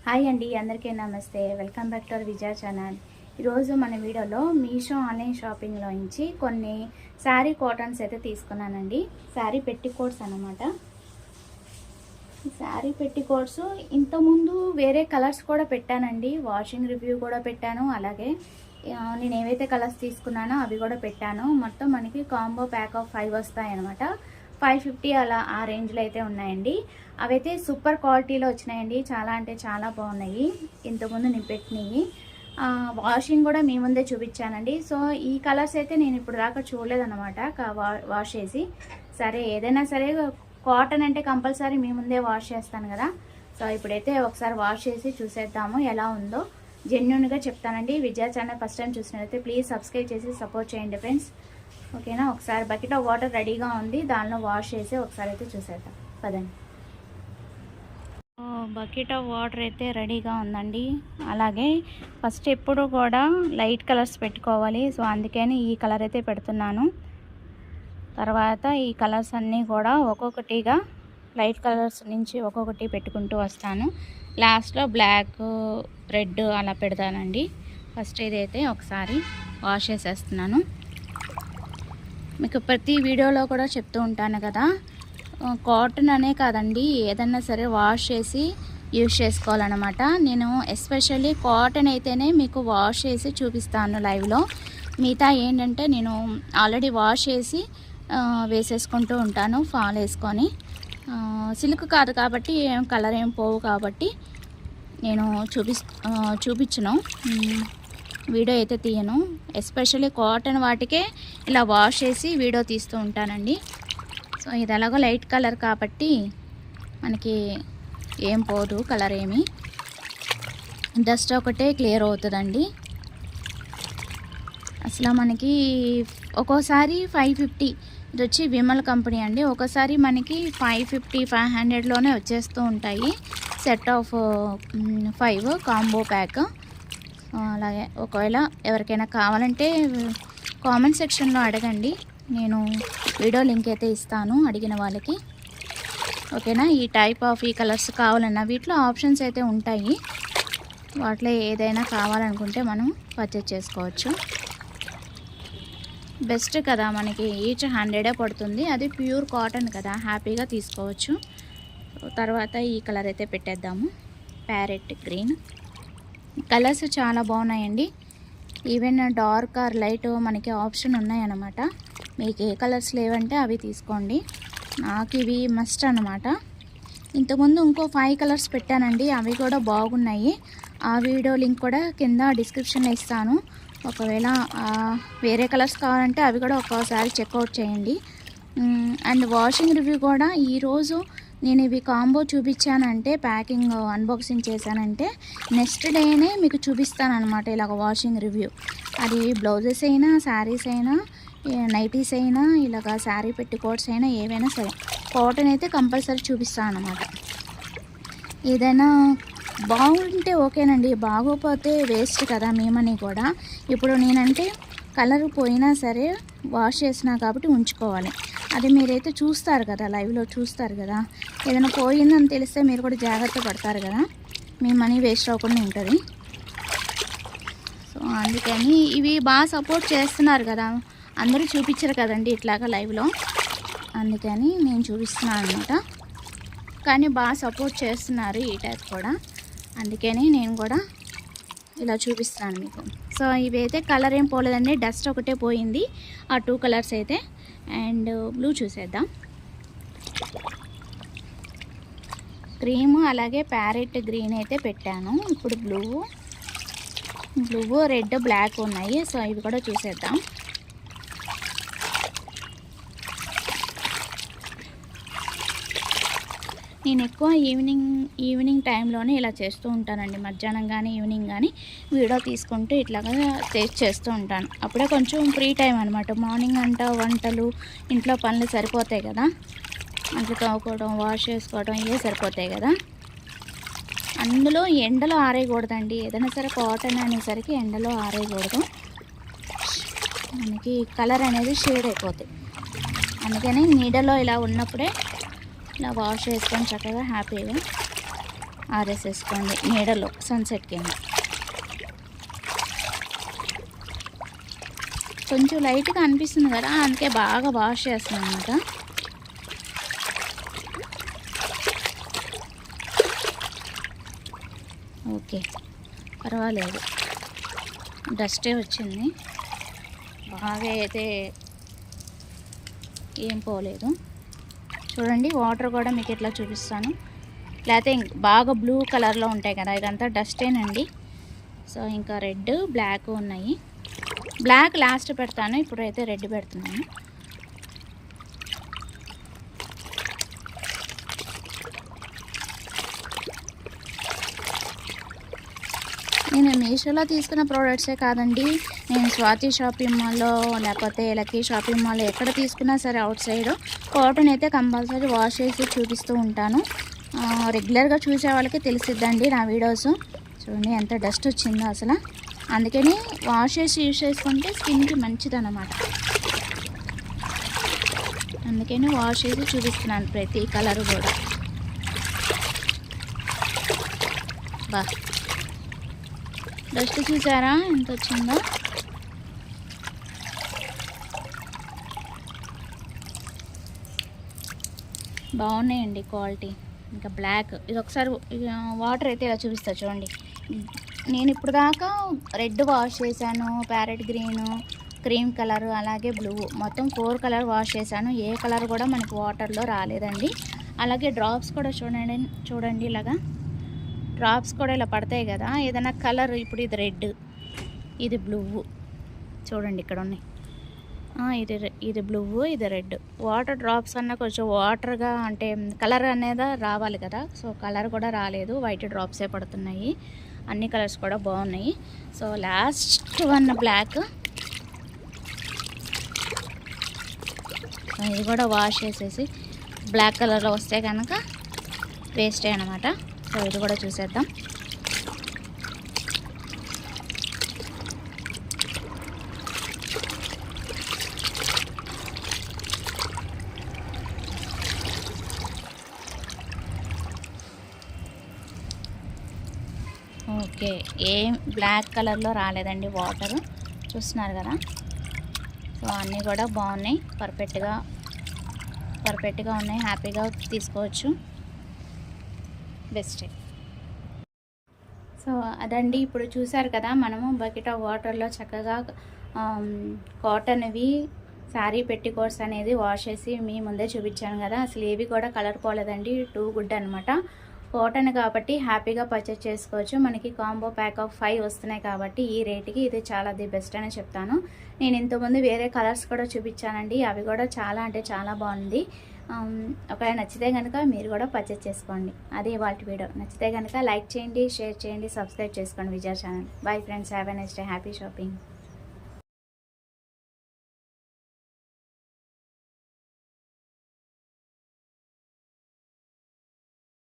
Hi అండి, అందరికీ నమస్తే. Welcome back to our Vijaya channel. ఈరోజు మన వీడియోలో మీషో ఆన్లైన్ షాపింగ్లో నుంచి కొన్ని శారీ కాటన్స్ అయితే తీసుకున్నానండి. శారీ పెట్టికోట్స్ అన్నమాట. శారీ పెట్టికోట్స్ ఇంతకుముందు వేరే కలర్స్ కూడా పెట్టానండి. వాషింగ్ రివ్యూ కూడా పెట్టాను. అలాగే నేను ఏవైతే కలర్స్ తీసుకున్నానో అవి కూడా పెట్టాను. మొత్తం మనకి కాంబో ప్యాక్ ఆఫ్ 5 వస్తాయి అన్నమాట. 550 అలా ఆ రేంజ్లో అయితే ఉన్నాయండి. అవైతే సూపర్ క్వాలిటీలో వచ్చినాయండి. చాలా అంటే చాలా బాగున్నాయి. ఇంతకుముందు నేను పెట్టినవి వాషింగ్ కూడా మీ ముందే చూపించానండి. సో ఈ కలర్స్ అయితే నేను ఇప్పుడు దాకా చూడలేదన్నమాట వాష్ చేసి. సరే, ఏదైనా సరే కాటన్ అంటే కంపల్సరీ మీ ముందే వాష్ చేస్తాను కదా. సో ఇప్పుడైతే ఒకసారి వాష్ చేసి చూసేద్దాము ఎలా ఉందో. జెన్యూన్గా చెప్తానండి. విజయ ఛానల్ ఫస్ట్ టైం చూసినట్లయితే ప్లీజ్ సబ్స్క్రైబ్ చేసి సపోర్ట్ చేయండి ఫ్రెండ్స్. ఓకేనా. ఒకసారి బకెట్ ఆఫ్ వాటర్ రెడీగా ఉంది, దానిలో వాష్ చేసి ఒకసారి అయితే చూసేద్దాం పదండి. బకెట్ ఆఫ్ వాటర్ అయితే రెడీగా ఉందండి. అలాగే ఫస్ట్ ఎప్పుడు కూడా లైట్ కలర్స్ పెట్టుకోవాలి. సో అందుకని ఈ కలర్ అయితే పెడుతున్నాను. తర్వాత ఈ కలర్స్ అన్నీ కూడా ఒక్కొక్కటిగా లైట్ కలర్స్ నుంచి ఒక్కొక్కటి పెట్టుకుంటూ వస్తాను. లాస్ట్లో బ్లాక్, రెడ్ అలా పెడతానండి. ఫస్ట్ ఇదైతే ఒకసారి వాష్ చేసేస్తున్నాను. మీకు ప్రతి వీడియోలో కూడా చెప్తూ ఉంటాను కదా, కాటన్ అనే కాదండి, ఏదన్నా సరే వాష్ చేసి యూజ్ చేసుకోవాలన్నమాట. నేను ఎస్పెషల్లీ కాటన్ అయితేనే మీకు వాష్ చేసి చూపిస్తాను లైవ్లో. మిగతా ఏంటంటే నేను ఆల్రెడీ వాష్ చేసి వేసేసుకుంటూ ఉంటాను ఫాల్ వేసుకొని. సిల్క్ కాదు కాబట్టి ఏం కలర్ ఏం పోవు కాబట్టి నేను చూపించను, వీడియో అయితే తీయను. ఎస్పెషల్లీ కాటన్ వాటికే ఇలా వాష్ చేసి వీడియో తీస్తూ ఉంటానండి. సో ఇది ఎలాగో లైట్ కలర్ కాబట్టి మనకి ఏం పోదు కలర్ ఏమి, డస్ట్ ఒకటే క్లియర్ అవుతుందండి. అసలు మనకి ఒక్కోసారి 550, ఇది వచ్చి విమల్ కంపెనీ అండి. ఒకసారి మనకి 550, 500లోనే వచ్చేస్తూ ఉంటాయి. Set of 5 combo pack. అలాగే ఒకవేళ ఎవరికైనా కావాలంటే కామెంట్ సెక్షన్లో అడగండి, నేను వీడియో లింక్ అయితే ఇస్తాను అడిగిన వాళ్ళకి. ఓకేనా. ఈ టైప్ ఆఫ్ ఈ కలర్స్ కావాలన్నా వీటిలో ఆప్షన్స్ అయితే ఉంటాయి. వాటిలో ఏదైనా కావాలనుకుంటే మనం పర్చేజ్ చేసుకోవచ్చు. బెస్ట్ కదా, మనకి ఈచ్ 100 పడుతుంది. అది ప్యూర్ కాటన్ కదా, హ్యాపీగా తీసుకోవచ్చు. తర్వాత ఈ కలర్ అయితే పెట్టేద్దాము, ప్యారెట్ గ్రీన్. కలర్స్ చాలా బాగున్నాయండి. ఈవెన్ డార్క్ ఆర్ లైట్ మనకి ఆప్షన్ ఉన్నాయన్నమాట. మీకు ఏ కలర్స్ లేవంటే అవి తీసుకోండి. నాకు ఇవి మస్ట్ అన్నమాట. ఇంతకుముందు ఇంకో 5 కలర్స్ పెట్టానండి, అవి కూడా బాగున్నాయి. ఆ వీడియో లింక్ కూడా కింద డిస్క్రిప్షన్లో ఇస్తాను. ఒకవేళ వేరే కలర్స్ కావాలంటే అవి కూడా ఒక్కోసారి చెక్అవుట్ చేయండి. అండ్ వాషింగ్ రివ్యూ కూడా ఈరోజు నేను ఇవి కాంబో చూపించానంటే, ప్యాకింగ్ అన్బాక్సింగ్ చేశానంటే నెక్స్ట్ డేనే మీకు చూపిస్తాను అనమాట ఇలాగ వాషింగ్ రివ్యూ. అది బ్లౌజెస్ అయినా, శారీస్ అయినా, నైటీస్ అయినా, ఇలాగ శారీ పెట్టికోట్స్ అయినా, ఏవైనా సరే కాటన్ అయితే కంపల్సరీ చూపిస్తాను అనమాట. ఏదైనా బాగుంటే ఓకేనండి, బాగోపోతే వేస్ట్ కదా మీ మనీ కూడా. ఇప్పుడు నేనంటే కలర్ పోయినా సరే వాష్ చేసినా కాబట్టి ఉంచుకోవాలి. అది మీరైతే చూస్తారు కదా, లైవ్లో చూస్తారు కదా. ఏదైనా పోయిందని తెలిస్తే మీరు కూడా జాగ్రత్త పడతారు కదా, మీ మనీ వేస్ట్ అవ్వకుండా ఉంటుంది. సో అందుకని ఇవి బాగా సపోర్ట్ చేస్తున్నారు కదా, అందరూ చూపించరు కదండి ఇట్లాగా లైవ్లో, అందుకని నేను చూపిస్తున్నాను అనమాట. కానీ బాగా సపోర్ట్ చేస్తున్నారు ఈ టైప్ కూడా, అందుకని నేను కూడా ఇలా చూపిస్తున్నాను మీకు. సో ఇవైతే కలర్ ఏం పోలేదండి, డస్ట్ ఒకటే పోయింది. ఆ 2 కలర్స్ అయితే. అండ్ బ్లూ చూసేద్దాం. క్రీమ్ అలాగే ప్యారెట్ గ్రీన్ అయితే పెట్టాను. ఇప్పుడు బ్లూ, రెడ్, బ్లాక్ ఉన్నాయి. సో ఇవి కూడా చూసేద్దాం. నేను ఎక్కువ ఈవినింగ్ టైంలోనే ఇలా చేస్తూ ఉంటానండి. మధ్యాహ్నం కానీ ఈవినింగ్ కానీ వీడియో తీసుకుంటూ ఇట్లాగా చేస్తూ ఉంటాను. అప్పుడే కొంచెం ఫ్రీ టైం అనమాట. మార్నింగ్ అంతా వంటలు, ఇంట్లో పనులు సరిపోతాయి కదా, అంట్లు తోముకోవడం, వాష్ చేసుకోవడం ఇవే సరిపోతాయి కదా. అందులో ఎండలో ఆరేయకూడదండి, ఏదైనా సరే కాటన్ అనేసరికి ఎండలో ఆరేయకూడదు, మనకి కలర్ అనేది షేడ్ అయిపోతుంది. అందుకని నీడలో ఇలా ఉన్నప్పుడే ఇలా వాష్ చేసుకొని చక్కగా హ్యాపీగా ఆరేసేసుకోండి నీడలో సన్సెట్ కింద. కొంచెం లైట్గా అనిపిస్తుంది కదా, అందుకే బాగా వాష్ చేస్తాను అనమాట. ఓకే, పర్వాలేదు, డస్టే వచ్చింది, బాగా అయితే ఏం పోలేదు. చూడండి వాటర్ కూడా మీకు ఎట్లా చూపిస్తాను. లేకపోతే బాగా బ్లూ కలర్లో ఉంటాయి కదా, ఇదంతా డస్టేనండి. సో ఇంకా రెడ్ బ్లాక్ ఉన్నాయి. బ్లాక్ లాస్ట్ పెడతాను, ఇప్పుడైతే రెడ్ పెడుతున్నాను. నేను మీషోలో తీసుకున్న ప్రోడక్ట్సే కాదండి, నేను స్వాతి షాపింగ్ మాల్లో లేకపోతే లక్కీ షాపింగ్ మాల్లో ఎక్కడ తీసుకున్నా సరే అవుట్ సైడ్ కాటన్ అయితే కంపల్సరీ వాష్ చేసి చూపిస్తూ ఉంటాను. రెగ్యులర్గా చూసే వాళ్ళకి తెలిసిద్దండి నా వీడియోస్. చూడండి ఎంత డస్ట్ వచ్చిందో అసలు. అందుకని వాష్ చేసి యూజ్ చేసుకుంటే స్కిన్కి మంచిదన్నమాట. అందుకని వాష్ చేసి చూపిస్తున్నాను ప్రతి కలర్ కూడా. బా డస్ట్ చూసారా ఎంత వచ్చిందో. బాగున్నాయండి క్వాలిటీ. ఇంకా బ్లాక్, ఇది ఒకసారి వాటర్ అయితే ఇలా చూపిస్తా చూడండి. నేను ఇప్పుడు దాకా రెడ్ వాష్ చేశాను, ప్యారెట్ గ్రీను, క్రీమ్ కలర్, అలాగే బ్లూ, మొత్తం 4 కలర్ వాష్ చేశాను. ఏ కలర్ కూడా మనకు వాటర్లో రాలేదండి. అలాగే డ్రాప్స్ కూడా చూడండి ఇలాగా డ్రాప్స్ కూడా ఇలా పడతాయి కదా, ఏదైనా కలర్. ఇప్పుడు ఇది రెడ్, ఇది బ్లూ, చూడండి ఇక్కడ ఉన్నాయి. ఇది బ్లూ, ఇది రెడ్. వాటర్ డ్రాప్స్ అన్న కొంచెం వాటర్గా అంటే కలర్ అనేది రావాలి కదా, సో కలర్ కూడా రాలేదు, వైట్ డ్రాప్సే పడుతున్నాయి. అన్ని కలర్స్ కూడా బాగున్నాయి. సో లాస్ట్ వన్ బ్లాక్, ఇది కూడా వాష్ చేసేసి బ్లాక్ కలర్లో వస్తే కనుక వేస్టే అనమాట. సో ఇది కూడా చూసేద్దాం. ఓకే, ఏం బ్లాక్ కలర్లో రాలేదండి వాటర్, చూస్తున్నారు కదా. సో అన్నీ కూడా బాగున్నాయి, పర్ఫెక్ట్గా ఉన్నాయి, హ్యాపీగా తీసుకోవచ్చు, బెస్టే. సో అదండి, ఇప్పుడు చూసారు కదా మనము బకెట్ ఆఫ్ వాటర్లో చక్కగా కాటన్వి శారీ పెట్టికోట్స్ అనేది వాష్ చేసి మీ ముందే చూపించాను కదా. అసలు ఏవి కూడా కలర్ పోలేదండి, టూ గుడ్ అనమాట. కాటన్ కాబట్టి హ్యాపీగా పర్చేస్ చేసుకోవచ్చు. మనకి కాంబో ప్యాక్ ఆఫ్ 5 వస్తున్నాయి కాబట్టి ఈ రేటుకి ఇది చాలా ది బెస్ట్ అని చెప్తాను. నేను ఇంతకుముందు వేరే కలర్స్ కూడా చూపించానండి, అవి కూడా చాలా అంటే చాలా బాగుంది. ఒకవేళ నచ్చితే కనుక మీరు కూడా పర్చేస్ చేసుకోండి. అది వాటి వీడియో. నచ్చితే కనుక లైక్ చేయండి, షేర్ చేయండి, సబ్స్క్రైబ్ చేసుకోండి Vijaya channel. Bye friends, have a nice day, happy shopping.